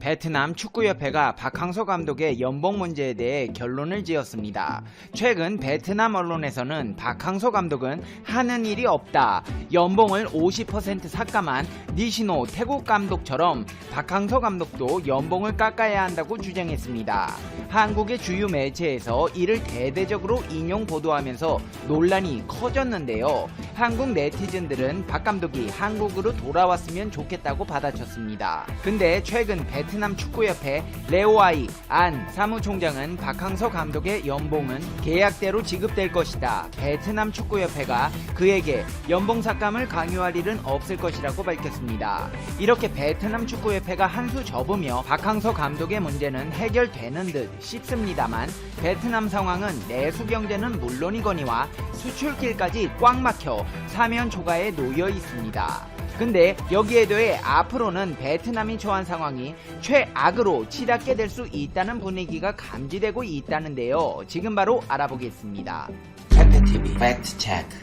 베트남 축구협회가 박항서 감독의 연봉 문제에 대해 결론을 지었습니다. 최근 베트남 언론에서는 박항서 감독은 하는 일이 없다, 연봉을 50% 삭감한 니시노 태국 감독처럼 박항서 감독도 연봉을 깎아야 한다고 주장했습니다. 한국의 주요 매체에서 이를 대대적으로 인용 보도하면서 논란이 커졌는데요. 한국 네티즌들은 박 감독이 한국으로 돌아왔으면 좋겠다고 받아쳤습니다. 근데 최근 베트남 축구협회 레오아이 안 사무총장은 박항서 감독의 연봉은 계약대로 지급될 것이다, 베트남 축구협회가 그에게 연봉 삭감을 강요할 일은 없을 것이라고 밝혔습니다. 이렇게 베트남 축구협회가 한수 접으며 박항서 감독의 문제는 해결되는 듯 싶습니다만, 베트남 상황은 내수 경제는 물론이거니와 수출길까지 꽉 막혀 사면 초가에 놓여 있습니다. 근데 여기에 더해 앞으로는 베트남이 처한 상황이 최악으로 치닫게 될 수 있다는 분위기가 감지되고 있다는데요. 지금 바로 알아보겠습니다. 팩트TV 팩트체크.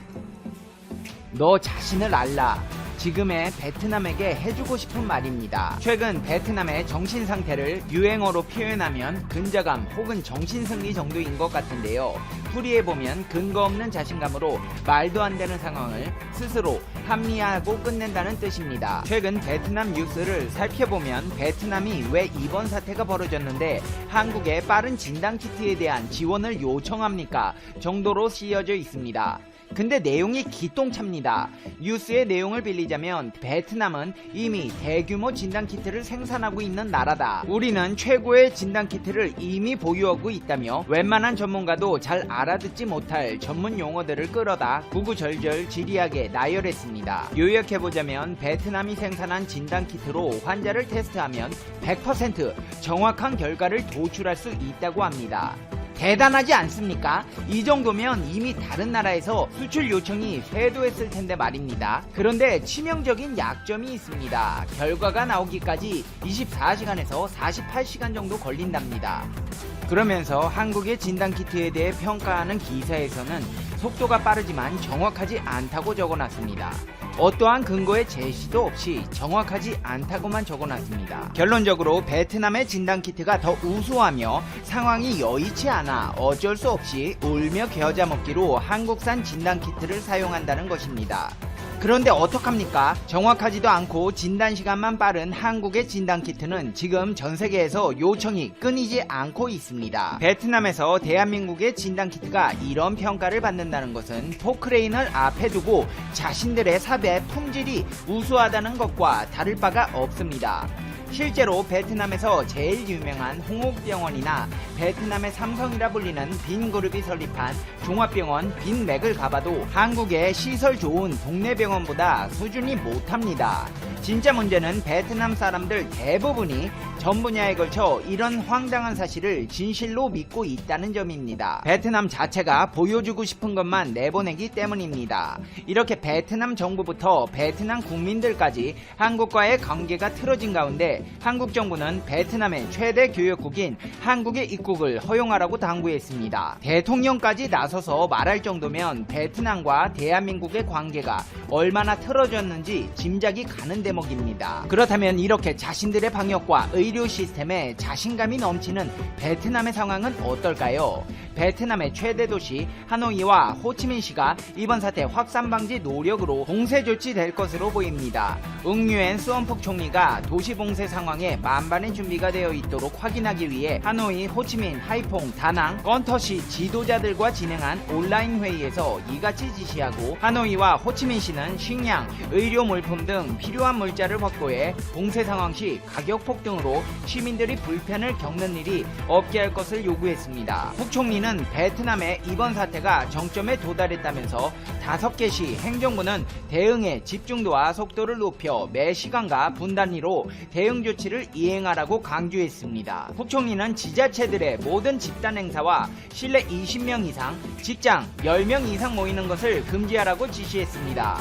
너 자신을 알라. 지금의 베트남에게 해주고 싶은 말입니다. 최근 베트남의 정신 상태를 유행어로 표현하면 근자감 혹은 정신승리 정도인 것 같은데요. 풀이해보면 근거 없는 자신감으로 말도 안 되는 상황을 스스로 합리화하고 끝낸다는 뜻입니다. 최근 베트남 뉴스를 살펴보면 베트남이 왜 이번 사태가 벌어졌는데 한국에 빠른 진단키트에 대한 지원을 요청합니까? 정도로 쓰여져 있습니다. 근데 내용이 기똥찹니다. 뉴스의 내용을 빌리자면 베트남은 이미 대규모 진단키트를 생산하고 있는 나라다, 우리는 최고의 진단키트를 이미 보유하고 있다며 웬만한 전문가도 잘 알아듣지 못할 전문 용어들을 끌어다 구구절절 지리하게 나열했습니다. 요약해보자면 베트남이 생산한 진단키트로 환자를 테스트하면 100% 정확한 결과를 도출할 수 있다고 합니다. 대단하지 않습니까? 이 정도면 이미 다른 나라에서 수출 요청이 쇄도했을 텐데 말입니다. 그런데 치명적인 약점이 있습니다. 결과가 나오기까지 24시간에서 48시간 정도 걸린답니다. 그러면서 한국의 진단키트에 대해 평가하는 기사에서는 속도가 빠르지만 정확하지 않다고 적어놨습니다. 어떠한 근거의 제시도 없이 정확하지 않다고만 적어놨습니다. 결론적으로 베트남의 진단키트가 더 우수하며 상황이 여의치 않아 어쩔 수 없이 울며 겨자 먹기로 한국산 진단키트를 사용한다는 것입니다. 그런데 어떡합니까? 정확하지도 않고 진단시간만 빠른 한국의 진단키트는 지금 전세계에서 요청이 끊이지 않고 있습니다. 베트남에서 대한민국의 진단키트가 이런 평가를 받는다는 것은 포크레인을 앞에 두고 자신들의 삽의 품질이 우수하다는 것과 다를 바가 없습니다. 실제로 베트남에서 제일 유명한 홍옥병원이나 베트남의 삼성이라 불리는 빈그룹이 설립한 종합병원 빈맥을 가봐도 한국의 시설 좋은 동네 병원보다 수준이 못합니다. 진짜 문제는 베트남 사람들 대부분이 전 분야에 걸쳐 이런 황당한 사실을 진실로 믿고 있다는 점입니다. 베트남 자체가 보여주고 싶은 것만 내보내기 때문입니다. 이렇게 베트남 정부부터 베트남 국민들까지 한국과의 관계가 틀어진 가운데 한국 정부는 베트남의 최대 교역국인 한국의 입국을 허용하라고 당부했습니다. 대통령까지 나서서 말할 정도면 베트남과 대한민국의 관계가 얼마나 틀어졌는지 짐작이 가는 대목입니다. 그렇다면 이렇게 자신들의 방역과 의료 시스템에 자신감이 넘치는 베트남의 상황은 어떨까요? 베트남의 최대 도시 하노이와 호치민시가 이번 사태 확산 방지 노력으로 봉쇄 조치될 것으로 보입니다. 웅유엔 수원폭 총리가 도시 봉쇄 상황에 만반의 준비가 되어 있도록 확인하기 위해 하노이, 호치민, 하이퐁, 다낭, 건터시 지도자들과 진행한 온라인 회의에서 이같이 지시하고, 하노이와 호치민시는 식량, 의료 물품 등 필요한 물자를 확보해 봉쇄 상황 시 가격 폭등으로 시민들이 불편을 겪는 일이 없게 할 것을 요구했습니다.副총리는 베트남의 이번 사태가 정점에 도달했다면서 5개 시 행정부는 대응의 집중도와 속도를 높여 매 시간과 분 단위로 대응 조치를 이행하라고 강조했습니다.副총리는 지자체들의 모든 집단 행사와 실내 20명 이상, 직장 10명 이상 모이는 것을 금지하라고 지시했습니다.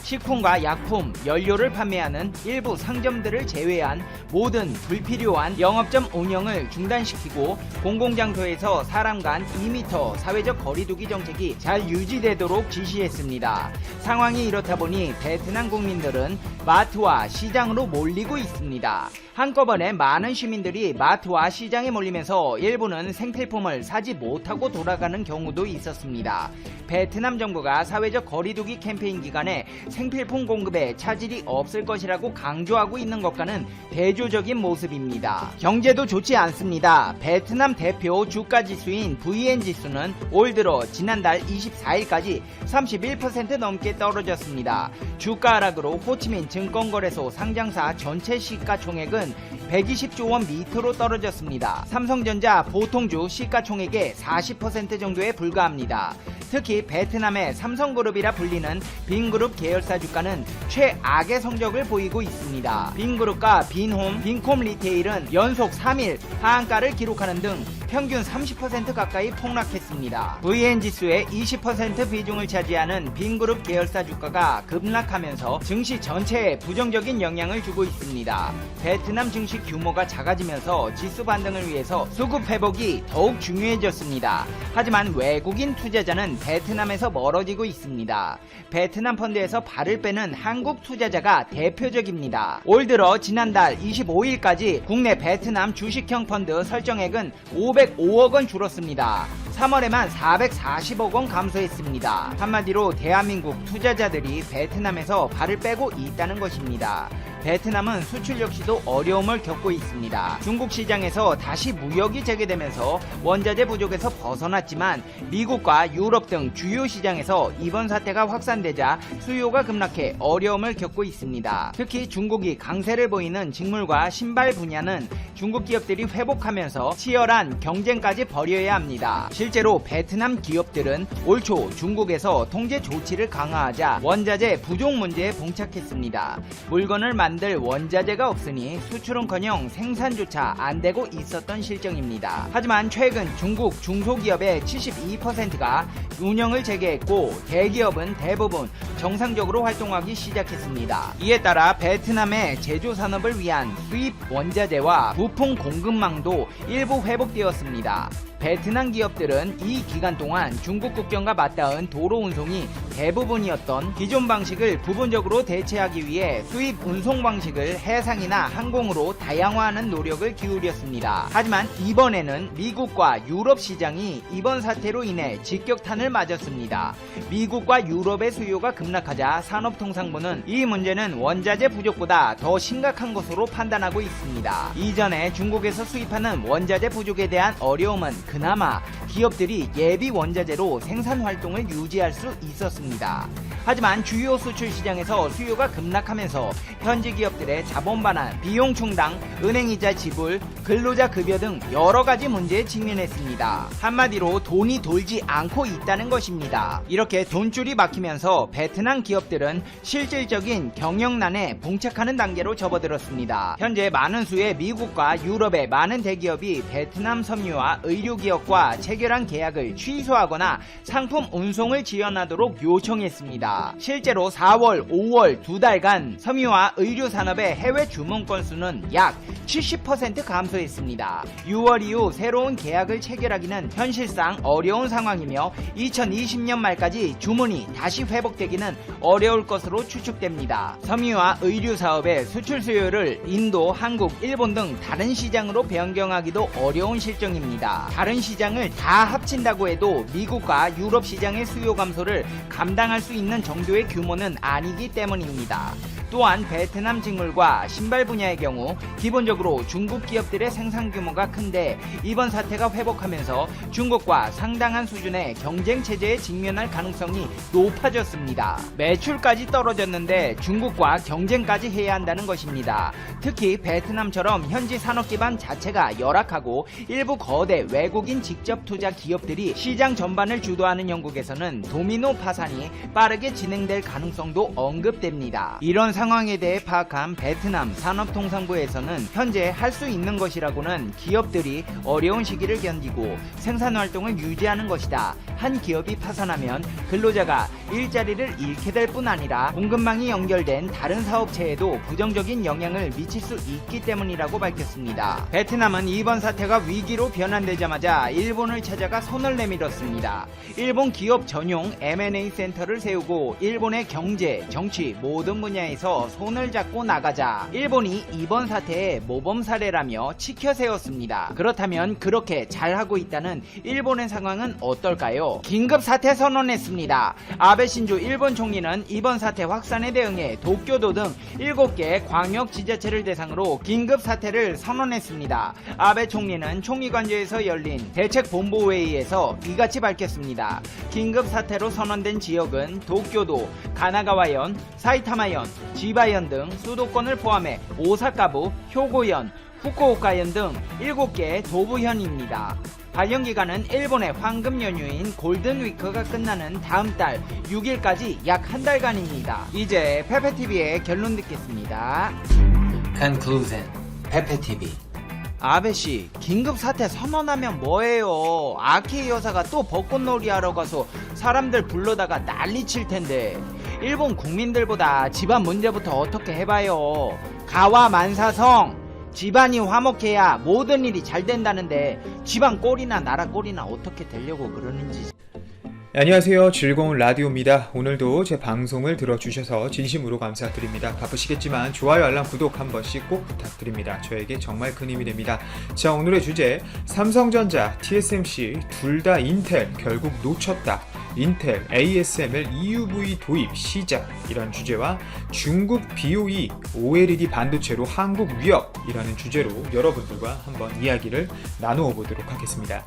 식품과 약품, 연료를 판매하는 일부 상점들을 제외한 모든 불필요한 영업점 운영을 중단시키고 공공장소에서 사람 간 2m 사회적 거리두기 정책이 잘 유지되도록 지시했습니다. 상황이 이렇다 보니 베트남 국민들은 마트와 시장으로 몰리고 있습니다. 한꺼번에 많은 시민들이 마트와 시장에 몰리면서 일부는 생필품을 사지 못하고 돌아가는 경우도 있었습니다. 베트남 정부가 사회적 거리두기 캠페인 기간에 생필품 공급에 차질이 없을 것이라고 강조하고 있는 것과는 대조적인 모습입니다. 경제도 좋지 않습니다. 베트남 대표 주가 지수인 VN 지수는 올 들어 지난달 24일까지 31% 넘게 떨어졌습니다. 주가 하락으로 호치민 증권거래소 상장사 전체 시가총액은 120조 원 밑으로 떨어졌습니다. 삼성전자 보통주 시가총액의 40% 정도에 불과합니다. 특히 베트남의 삼성그룹이라 불리는 빈그룹 계열사 주가는 최악의 성적을 보이고 있습니다. 빈그룹과 빈홈, 빈콤 리테일은 연속 3일 하한가를 기록하는 등 평균 30% 가까이 폭락했습니다. VN 지수의 20% 비중을 차지하는 빈그룹 계열사 주가가 급락하면서 증시 전체에 부정적인 영향을 주고 있습니다. 베트남 증시 규모가 작아지면서 지수 반등을 위해서 수급 회복이 더욱 중요해졌습니다. 하지만 외국인 투자자는 베트남에서 멀어지고 있습니다. 베트남 펀드에서 발을 빼는 한국 투자자가 대표적입니다. 올 들어 지난달 25일까지 국내 베트남 주식형 펀드 설정액은 505억 원 줄었습니다. 3월에만 440억 원 감소했습니다. 한마디로 대한민국 투자자들이 베트남에서 발을 빼고 있다는 것입니다. 베트남은 수출 역시도 어려움을 겪고 있습니다. 중국 시장에서 다시 무역이 재개되면서 원자재 부족에서 벗어났지만 미국과 유럽 등 주요 시장에서 이번 사태가 확산되자 수요가 급락해 어려움을 겪고 있습니다. 특히 중국이 강세를 보이는 직물과 신발 분야는 중국 기업들이 회복하면서 치열한 경쟁까지 벌여야 합니다. 실제로 베트남 기업들은 올 초 중국에서 통제 조치를 강화하자 원자재 부족 문제에 봉착했습니다. 물건을 만들 원자재가 없으니 수출은커녕 생산조차 안되고 있었던 실정입니다. 하지만 최근 중국 중소기업의 72%가 운영을 재개했고 대기업은 대부분 정상적으로 활동하기 시작했습니다. 이에 따라 베트남의 제조산업을 위한 수입 원자재와 부품 공급망도 일부 회복되었습니다. 베트남 기업들은 이 기간 동안 중국 국경과 맞닿은 도로 운송이 대부분이었던 기존 방식을 부분적으로 대체하기 위해 수입 운송 방식을 해상이나 항공으로 다양화하는 노력을 기울였습니다. 하지만 이번에는 미국과 유럽 시장이 이번 사태로 인해 직격탄을 맞았습니다. 미국과 유럽의 수요가 급락하자 산업통상부는 이 문제는 원자재 부족보다 더 심각한 것으로 판단하고 있습니다. 이전에 중국에서 수입하는 원자재 부족에 대한 어려움은 그나마 기업들이 예비 원자재로 생산 활동을 유지할 수 있었습니다. 하지만 주요 수출 시장에서 수요가 급락하면서 현지 기업들의 자본 반환, 비용 충당, 은행이자 지불, 근로자 급여 등 여러 가지 문제에 직면했습니다. 한마디로 돈이 돌지 않고 있다는 것입니다. 이렇게 돈줄이 막히면서 베트남 기업들은 실질적인 경영난에 봉착하는 단계로 접어들었습니다. 현재 많은 수의 미국과 유럽의 많은 대기업이 베트남 섬유와 의료기업과 체결한 계약을 취소하거나 상품 운송을 지연하도록 요청했습니다. 실제로 4월, 5월 두 달간 섬유와 의류 산업의 해외 주문 건수는 약 70% 감소했습니다. 6월 이후 새로운 계약을 체결하기는 현실상 어려운 상황이며 2020년 말까지 주문이 다시 회복되기는 어려울 것으로 추측됩니다. 섬유와 의류 사업의 수출 수요를 인도, 한국, 일본 등 다른 시장으로 변경하기도 어려운 실정입니다. 다른 시장을 다 합친다고 해도 미국과 유럽 시장의 수요 감소를 감당할 수 있는 정도의 규모는 아니기 때문입니다. 또한 베트남 직물과 신발 분야의 경우 기본적으로 중국 기업들의 생산 규모가 큰데 이번 사태가 회복하면서 중국과 상당한 수준의 경쟁 체제에 직면할 가능성이 높아졌습니다. 매출까지 떨어졌는데 중국과 경쟁까지 해야 한다는 것입니다. 특히 베트남처럼 현지 산업 기반 자체가 열악하고 일부 거대 외국인 직접 투자 기업들이 시장 전반을 주도하는 영국에서는 도미노 파산이 빠르게 진행될 가능성도 언급됩니다. 이런 상황에 대해 파악한 베트남 산업통상부에서는 현재 할 수 있는 것이라고는 기업들이 어려운 시기를 견디고 생산활동을 유지하는 것이다. 한 기업이 파산하면 근로자가 일자리를 잃게 될 뿐 아니라 공급망이 연결된 다른 사업체에도 부정적인 영향을 미칠 수 있기 때문이라고 밝혔습니다. 베트남은 이번 사태가 위기로 변환되자마자 일본을 찾아가 손을 내밀었습니다. 일본 기업 전용 M&A 센터를 세우고 일본의 경제, 정치 모든 분야에서 손을 잡고 나가자 일본이 이번 사태의 모범 사례라며 치켜세웠습니다. 그렇다면 그렇게 잘하고 있다는 일본의 상황은 어떨까요? 긴급 사태 선언했습니다. 아베 신조 일본 총리는 이번 사태 확산에 대응해 도쿄도 등 7개 광역 지자체를 대상으로 긴급 사태를 선언했습니다. 아베 총리는 총리관저에서 열린 대책본부회의에서 이같이 밝혔습니다. 긴급 사태로 선언된 지역은 도쿄도, 가나가와현, 사이타마현, 지바현 등 수도권을 포함해 오사카부, 효고현, 후쿠오카현 등 7개 도부현입니다. 발령기간은 일본의 황금 연휴인 골든위크가 끝나는 다음 달 6일까지 약 한 달간입니다. 이제 페페TV의 결론 듣겠습니다. Conclusion. Pepe TV. 아베씨, 긴급사태 선언하면 뭐해요? 아키 여사가 또 벚꽃놀이 하러 가서 사람들 불러다가 난리칠 텐데 일본 국민들보다 집안 문제부터 어떻게 해봐요. 가와 만사성 집안이 화목해야 모든 일이 잘 된다는데 집안 꼴이나 나라 꼴이나 어떻게 되려고 그러는지. 안녕하세요. 즐거운 라디오입니다. 오늘도 제 방송을 들어주셔서 진심으로 감사드립니다. 바쁘시겠지만 좋아요, 알람, 구독 한 번씩 꼭 부탁드립니다. 저에게 정말 큰 힘이 됩니다. 자, 오늘의 주제, 삼성전자, TSMC 둘 다 인텔 결국 놓쳤다. 인텔 ASML EUV 도입 시작 이란 주제와 중국 BOE OLED 반도체로 한국 위협이라는 주제로 여러분들과 한번 이야기를 나누어 보도록 하겠습니다.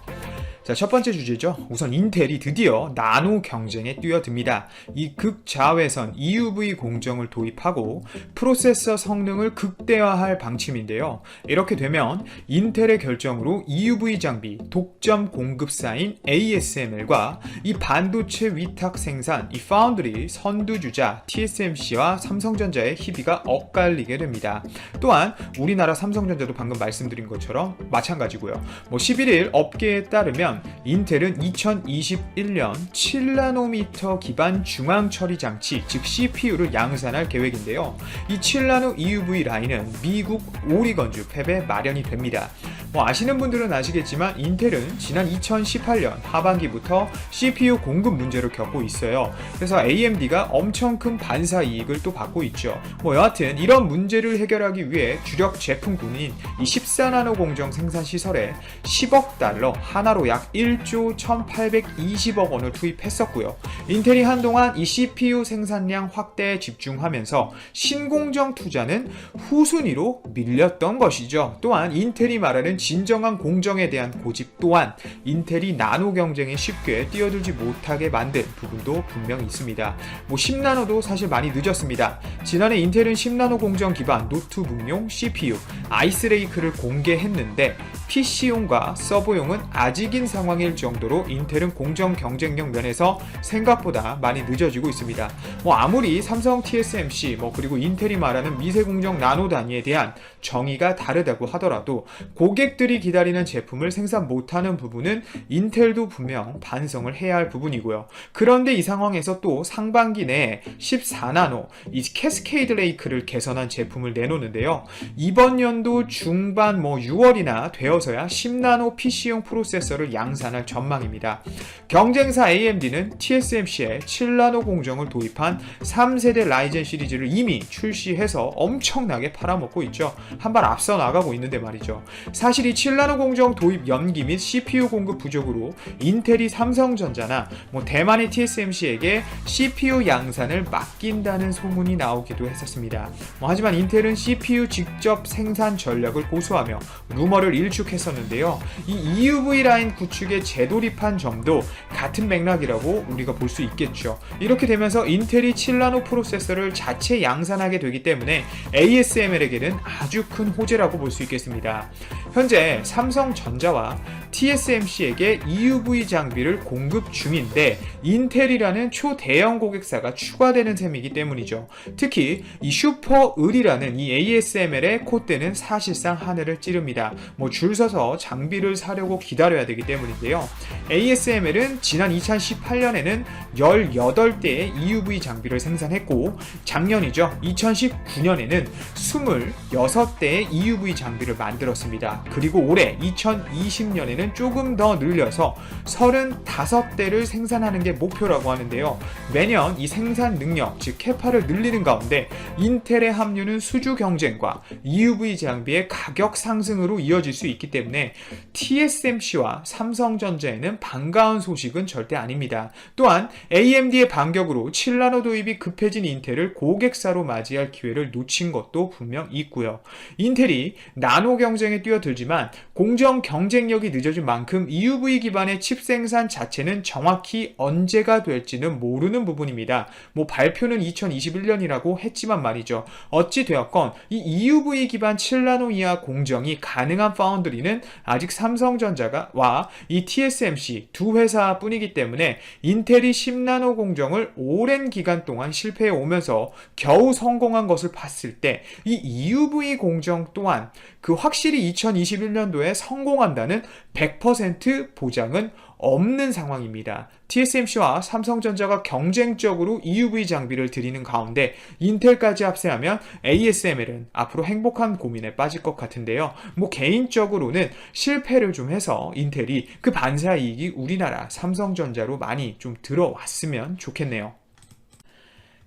자, 첫 번째 주제죠. 우선 인텔이 드디어 나노 경쟁에 뛰어듭니다. 이 극자외선 EUV 공정을 도입하고 프로세서 성능을 극대화할 방침인데요. 이렇게 되면 인텔의 결정으로 EUV 장비 독점 공급사인 ASML과 이 반도체 위탁 생산 이 파운드리 선두주자 TSMC와 삼성전자의 희비가 엇갈리게 됩니다. 또한 우리나라 삼성전자도 방금 말씀드린 것처럼 마찬가지고요. 11일 업계에 따르면 인텔은 2021년 7나노미터 기반 중앙 처리 장치 즉 CPU를 양산할 계획인데요. 이 7나노 EUV 라인은 미국 오리건주 팹에 마련이 됩니다. 아시는 분들은 아시겠지만 인텔은 지난 2018년 하반기부터 CPU 공급 문제를 겪고 있어요. 그래서 AMD가 엄청 큰 반사 이익을 또 받고 있죠. 여하튼 이런 문제를 해결하기 위해 주력 제품군인 이 14나노 공정 생산 시설에 10억 달러 하나로 약 1조 1820억 원을 투입했었고요. 인텔이 한동안 이 CPU 생산량 확대에 집중하면서 신공정 투자는 후순위로 밀렸던 것이죠. 또한 인텔이 말하는 진정한 공정에 대한 고집 또한 인텔이 나노 경쟁에 쉽게 뛰어들지 못하게 만든 부분도 분명히 있습니다. 10나노도 사실 많이 늦었습니다. 지난해 인텔은 10나노 공정 기반 노트북용 CPU 아이스레이크를 공개했는데 PC용과 서버용은 아직인 상황일 정도로 인텔은 공정 경쟁력 면에서 생각보다 많이 늦어지고 있습니다. 아무리 삼성 TSMC 그리고 인텔이 말하는 미세공정 나노 단위에 대한 정의가 다르다고 하더라도 고객들이 기다리는 제품을 생산 못하는 부분은 인텔도 분명 반성을 해야 할 부분이고요. 그런데 이 상황에서 또 상반기 내에 14나노 이 캐스케이드 레이크를 개선한 제품을 내놓는데요. 이번 연도 중반 6월이나 되어서야 10나노 PC용 프로세서를 양산할 전망입니다. 경쟁사 AMD는 TSMC에 7나노 공정을 도입한 3세대 라이젠 시리즈를 이미 출시해서 엄청나게 팔아먹고 있죠. 한 발 앞서 나가고 있는데 말이죠. 사실 이 7나노 공정 도입 연기 및 CPU 공급 부족으로 인텔이 삼성전자나 대만의 TSMC에게 CPU 양산을 맡긴다는 소문이 나오기도 했었습니다. 하지만 인텔은 CPU 직접 생산 전략을 고수하며 루머를 일축했었는데요. 이 EUV 라인 구축에 재돌입한 점도 같은 맥락이라고 우리가 볼 수 있겠죠. 이렇게 되면서 인텔이 7나노 프로세서를 자체 양산하게 되기 때문에 ASML에게는 아주 큰 호재라고 볼 수 있겠습니다. 현재 삼성전자와 TSMC에게 EUV 장비를 공급 중인데 인텔이라는 초대형 고객사가 추가되는 셈이기 때문이죠. 특히 이 슈퍼을이라는 이 ASML의 콧대는 사실상 하늘을 찌릅니다. 줄 서서 장비를 사려고 기다려야 되기 때문인데요. ASML은 지난 2018년에는 18대의 EUV 장비를 생산했고 작년이죠. 2019년에는 26대의 EUV 장비를 만들었습니다. 그리고 올해 2020년에는 조금 더 늘려서 35대를 생산하는 게 목표라고 하는데요. 매년 이 생산 능력, 즉 캐파를 늘리는 가운데 인텔의 합류는 수주 경쟁과 EUV 장비의 가격 상승으로 이어질 수 있기 때문에 TSMC와 삼성전자에는 반가운 소식은 절대 아닙니다. 또한 AMD의 반격으로 7나노 도입이 급해진 인텔을 고객사로 맞이할 기회를 놓친 것도 분명 있고요. 인텔이 나노 경쟁에 뛰어들지만 공정 경쟁력이 늦어진 만큼 EUV 기반의 칩 생산 자체는 정확히 언제가 될지는 모르는 부분입니다. 발표는 2021년이라고 했지만 말이죠. 어찌 되었건 이 EUV 기반 7나노 이하 공정이 가능한 파운드리는 아직 삼성전자와 이 TSMC 두 회사뿐이기 때문에 인텔이 10나노 공정을 오랜 기간 동안 실패해 오면서 겨우 성공한 것을 봤을 때 이 EUV 공정 또한 확실히 2021년도에 성공한다는 100% 보장은 없는 상황입니다. TSMC와 삼성전자가 경쟁적으로 EUV 장비를 들이는 가운데 인텔까지 합세하면 ASML은 앞으로 행복한 고민에 빠질 것 같은데요. 개인적으로는 실패를 좀 해서 인텔이 그 반사 이익이 우리나라 삼성전자로 많이 좀 들어왔으면 좋겠네요.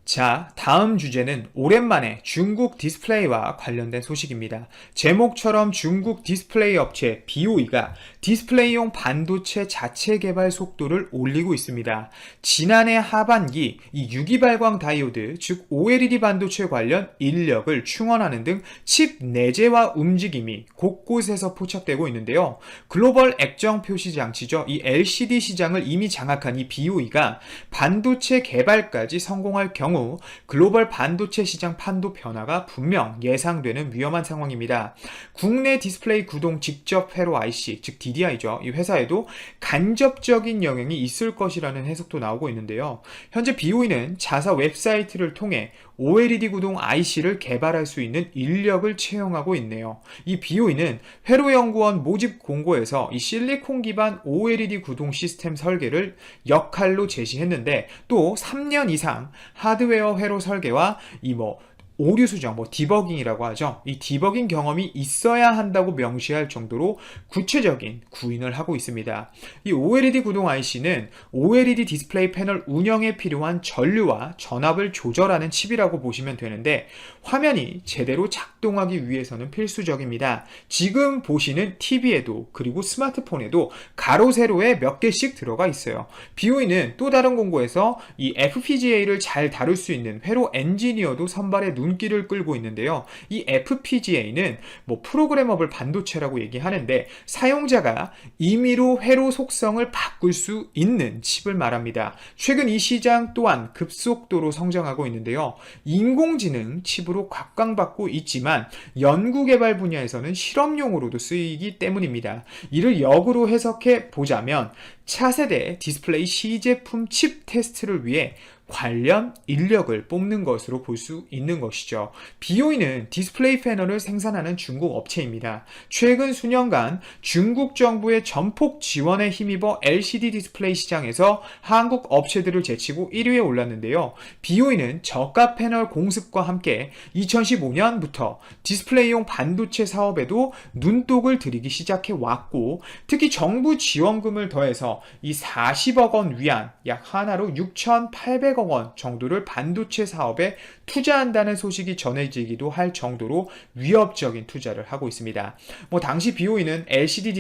자, 다음 주제는 오랜만에 중국 디스플레이와 관련된 소식입니다. 제목처럼 중국 디스플레이 업체 BOE가 디스플레이용 반도체 자체 개발 속도를 올리고 있습니다. 지난해 하반기 이 유기발광 다이오드, 즉 OLED 반도체 관련 인력을 충원하는 등 칩 내재화 움직임이 곳곳에서 포착되고 있는데요. 글로벌 액정 표시 장치죠. 이 LCD 시장을 이미 장악한 이 BOE가 반도체 개발까지 성공할 경우 글로벌 반도체 시장 판도 변화가 분명 예상되는 위험한 상황입니다. 국내 디스플레이 구동 직접 회로 IC, 즉 DDI죠. 이 회사에도 간접적인 영향이 있을 것이라는 해석도 나오고 있는데요. 현재 BOE는 자사 웹사이트를 통해 OLED 구동 IC를 개발할 수 있는 인력을 채용하고 있네요. 이 BOE는 회로연구원 모집 공고에서 이 실리콘 기반 OLED 구동 시스템 설계를 역할로 제시했는데 또 3년 이상 하드웨어 회로 설계와 오류 수정, 디버깅이라고 하죠. 이 디버깅 경험이 있어야 한다고 명시할 정도로 구체적인 구인을 하고 있습니다. 이 OLED 구동 IC는 OLED 디스플레이 패널 운영에 필요한 전류와 전압을 조절하는 칩이라고 보시면 되는데 화면이 제대로 작동하기 위해서는 필수적입니다. 지금 보시는 TV에도 그리고 스마트폰에도 가로 세로에 몇 개씩 들어가 있어요. BOE는 또 다른 공고에서 이 FPGA를 잘 다룰 수 있는 회로 엔지니어도 선발해 눈길을 끌고 있는데요. 이 FPGA는 프로그래머블 반도체라고 얘기하는데 사용자가 임의로 회로 속성을 바꿀 수 있는 칩을 말합니다. 최근 이 시장 또한 급속도로 성장하고 있는데요. 인공지능 칩으로 각광받고 있지만 연구개발 분야에서는 실험용으로도 쓰이기 때문입니다. 이를 역으로 해석해 보자면 차세대 디스플레이 시제품 칩 테스트를 위해 관련 인력을 뽑는 것으로 볼 수 있는 것이죠. BOE는 디스플레이 패널을 생산하는 중국 업체입니다. 최근 수년간 중국 정부의 전폭 지원에 힘입어 LCD 디스플레이 시장에서 한국 업체들을 제치고 1위에 올랐는데요. BOE는 저가 패널 공습과 함께 2015년부터 디스플레이용 반도체 사업에도 눈독을 들이기 시작해 왔고 특히 정부 지원금을 더해서 이 40억 원 위안 약 하나로 6,800억 원 정도를 반도체 사업에 투자한다는 소식이 전해지기도 할 정도로 위협적인 투자를 하고 있습니다. 당시 BOE는 LCD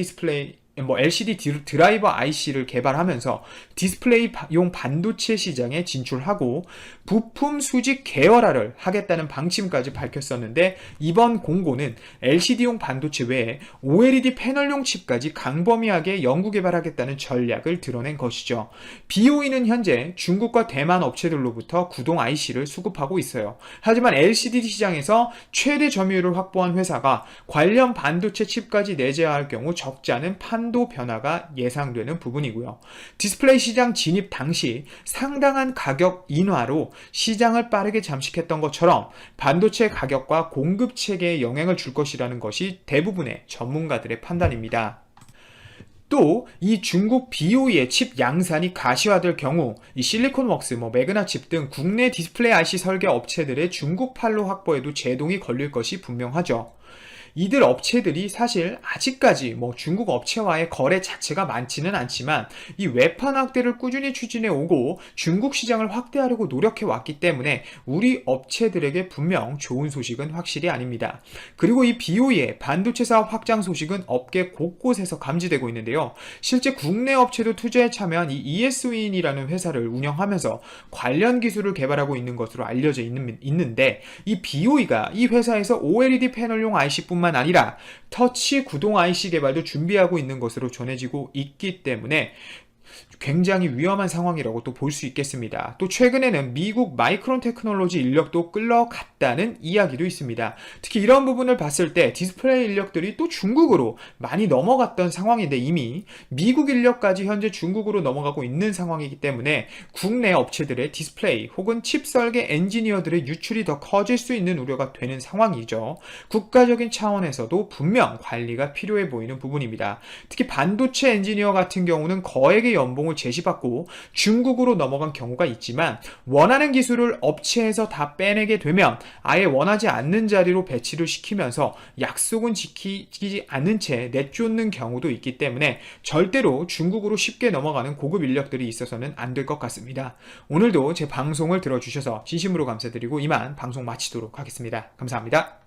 드라이버 IC를 개발하면서 디스플레이용 반도체 시장에 진출하고 부품 수직 계열화를 하겠다는 방침까지 밝혔었는데 이번 공고는 LCD용 반도체 외에 OLED 패널용 칩까지 강범위하게 연구 개발하겠다는 전략을 드러낸 것이죠. BOE는 현재 중국과 대만 업체들로부터 구동 IC를 수급하고 있어요. 하지만 LCD 시장에서 최대 점유율을 확보한 회사가 관련 반도체 칩까지 내재할 경우 적자는 판 판도 변화가 예상되는 부분이고요. 디스플레이 시장 진입 당시 상당한 가격 인하로 시장을 빠르게 잠식했던 것처럼 반도체 가격과 공급 체계에 영향을 줄 것이라는 것이 대부분의 전문가들의 판단입니다. 또 이 중국 BOE의 칩 양산이 가시화될 경우 이 실리콘웍스, 매그나칩 등 국내 디스플레이 IC 설계 업체들의 중국판로 확보에도 제동이 걸릴 것이 분명하죠. 이들 업체들이 사실 아직까지 중국 업체와의 거래 자체가 많지는 않지만 이 외판 확대를 꾸준히 추진해 오고 중국 시장을 확대하려고 노력해 왔기 때문에 우리 업체들에게 분명 좋은 소식은 확실히 아닙니다. 그리고 이 BOE의 반도체 사업 확장 소식은 업계 곳곳에서 감지되고 있는데요. 실제 국내 업체도 투자에 참여한 이 ESWin이라는 회사를 운영하면서 관련 기술을 개발하고 있는 것으로 알려져 있는데 이 BOE가 이 회사에서 OLED 패널용 IC뿐만 아니라 터치 구동 IC 개발도 준비하고 있는 것으로 전해지고 있기 때문에 굉장히 위험한 상황이라고 또 볼 수 있겠습니다. 또 최근에는 미국 마이크론 테크놀로지 인력도 끌러갔다는 이야기도 있습니다. 특히 이런 부분을 봤을 때 디스플레이 인력들이 또 중국으로 많이 넘어갔던 상황인데 이미 미국 인력까지 현재 중국으로 넘어가고 있는 상황이기 때문에 국내 업체들의 디스플레이 혹은 칩 설계 엔지니어들의 유출이 더 커질 수 있는 우려가 되는 상황이죠. 국가적인 차원에서도 분명 관리가 필요해 보이는 부분입니다. 특히 반도체 엔지니어 같은 경우는 거액의 연봉을 제시받고 중국으로 넘어간 경우가 있지만 원하는 기술을 업체에서 다 빼내게 되면 아예 원하지 않는 자리로 배치를 시키면서 약속은 지키지 않는 채 내쫓는 경우도 있기 때문에 절대로 중국으로 쉽게 넘어가는 고급 인력들이 있어서는 안 될 것 같습니다. 오늘도 제 방송을 들어주셔서 진심으로 감사드리고 이만 방송 마치도록 하겠습니다. 감사합니다.